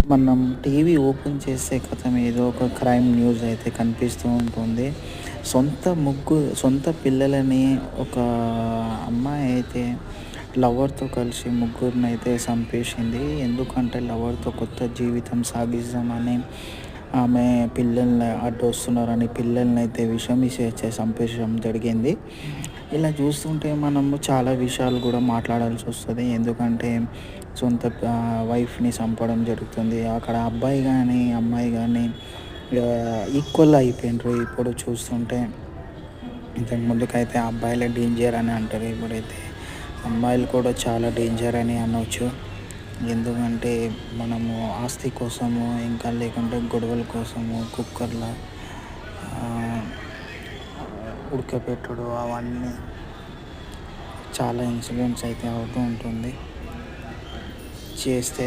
మనం TV open చేస్తే కథం ఏదో ఒక క్రైమ్ న్యూస్ అయితే కనిపిస్తూ ఉంటుంది. సొంత పిల్లలని ఒక అమ్మాయి అయితే లవర్‌తో కలిసి ముగ్గురినైతే చంపేసింది. ఎందుకంటే లవర్‌తో కొత్త జీవితం సాగిద్దామని ఆమె పిల్లల్ని అడ్డొస్తున్నారని పిల్లలనైతే విషం ఇచ్చి చంపేయడం జరిగింది. ఇలా చూస్తుంటే మనము చాలా విషయాలు కూడా మాట్లాడాల్సొస్తది. ఎందుకంటే వైఫ్‌ని చంపడం జరుగుతుంది. అక్కడ అబ్బాయి గానీ, అమ్మాయి గానీ ఈక్వల్ అయిపోయిండ్రు ఇప్పుడు చూస్తుంటే. ఇంతకు ముందుకైతే అబ్బాయిలే డేంజర్ అని అంటారు. ఇప్పుడైతే అమ్మాయిలు కూడా చాలా డేంజర్ అని అనొచ్చు. ఎందుకంటే మనము ఆస్తి కోసము, ఇంకా లేకుంటే గొడవల కోసము కుక్కర్‌లా ఆహ్, ఉడకబెట్టుడు అవన్నీ చాలా ఇన్సిడెంట్స్ అయితే అవుతూ ఉంటుంది. చేస్తే